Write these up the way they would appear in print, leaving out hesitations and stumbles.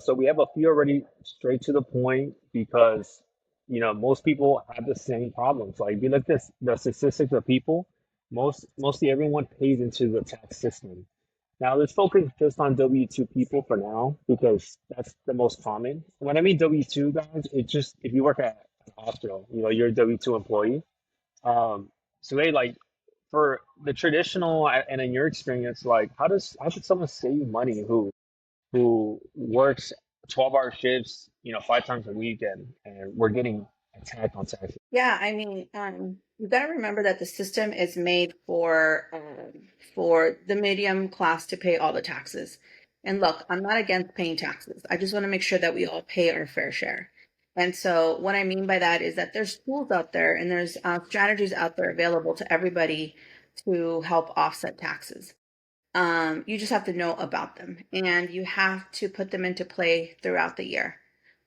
So we have a few already straight to the point because, most people have the same problems. Like if you look at this, the statistics of people, mostly everyone pays into the tax system. Now let's focus just on W-2 people for now because that's the most common. When I mean W-2 guys, it's just if you work at a hospital, you're a W-2 employee. Um, so they like for the traditional and in your experience, like how should someone save money who works 12-hour shifts, 5 times a week and we're getting attacked on taxes. Yeah, I mean, you've got to remember that the system is made for the medium class to pay all the taxes. And look, I'm not against paying taxes. I just want to make sure that we all pay our fair share. And so, what I mean by that is that there's tools out there and there's strategies out there available to everybody to help offset taxes. You just have to know about them and you have to put them into play throughout the year.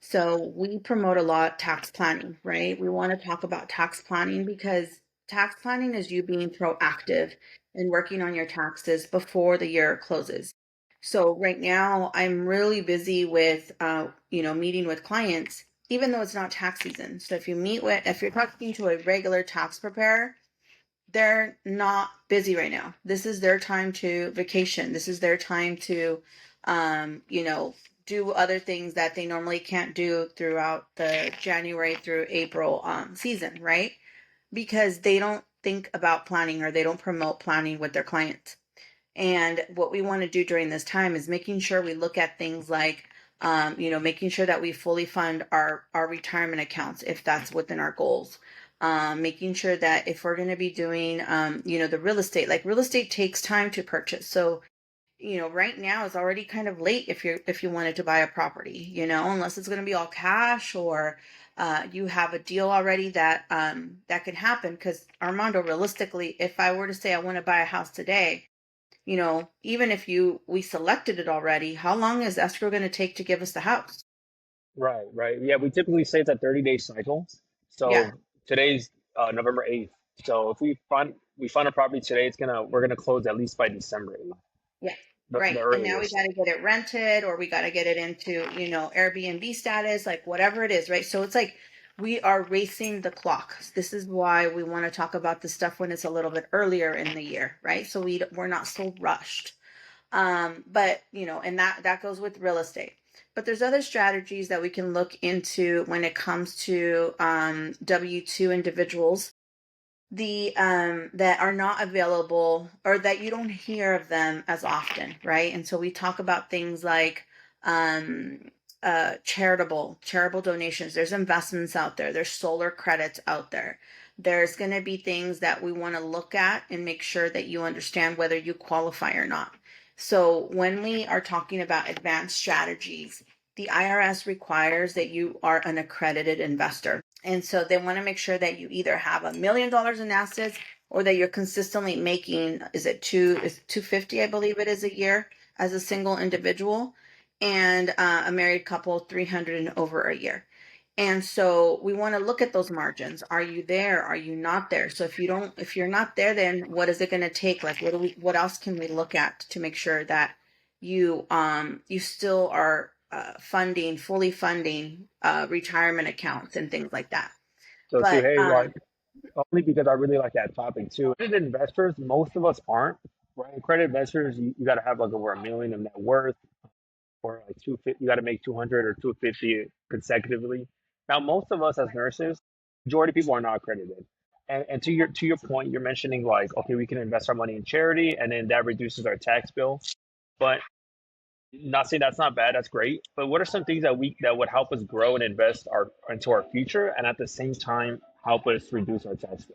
So we promote a lot tax planning, right? We want to talk about tax planning because tax planning is you being proactive and working on your taxes before the year closes. So right now I'm really busy with, meeting with clients, even though it's not tax season. So if you're talking to a regular tax preparer, they're not busy right now. This is their time to vacation. This is their time to, do other things that they normally can't do throughout the January through April season, right? Because they don't think about planning or they don't promote planning with their clients. And what we want to do during this time is making sure we look at things like, making sure that we fully fund our retirement accounts if that's within our goals. Making sure that if we're going to be doing, the real estate takes time to purchase. So, right now is already kind of late if you wanted to buy a property, unless it's going to be all cash or you have a deal already that can happen. Because Armando, realistically, if I were to say I want to buy a house today, even if we selected it already, how long is escrow going to take to give us the house? Right, right. Yeah, we typically say it's a 30-day cycle. Yeah, So today's November 8th. So if we find a property today, we're gonna close at least by December 8th, yeah, the right. And now we earliest. got to get it rented or we got to get it into, Airbnb status, like whatever it is, right? So it's like we are racing the clock. This is why we want to talk about this stuff when it's a little bit earlier in the year, right? So we're not so rushed. But and that goes with real estate. But there's other strategies that we can look into when it comes to W-2 individuals the that are not available or that you don't hear of them as often, right? And so we talk about things like um charitable donations. There's investments out there, there's solar credits out there. There's going to be things that we want to look at and make sure that you understand whether you qualify or not. So when we are talking about advanced strategies, the IRS requires that you are an accredited investor. And so they want to make sure that you either have $1 million in assets or that you're consistently making, is 250, I believe it is, a year as a single individual, and a married couple 300 and over a year. And so we want to look at those margins. Are you there? Are you not there? So if you're not there, then what is it going to take? Like, what else can we look at to make sure that you still are fully funding retirement accounts and things like that. So too, But hey, like only because I really like that topic too. Accredited investors, most of us aren't. Right? Accredited investors, you got to have like over a million of net worth, or like 250. You got to make 200 or 250 consecutively. Now, most of us as nurses, majority of people are not accredited. And to your point, you're mentioning like, okay, we can invest our money in charity, and then that reduces our tax bill. But not saying that's not bad, that's great. But what are some things that would help us grow and invest our into our future, and at the same time help us reduce our tax bill?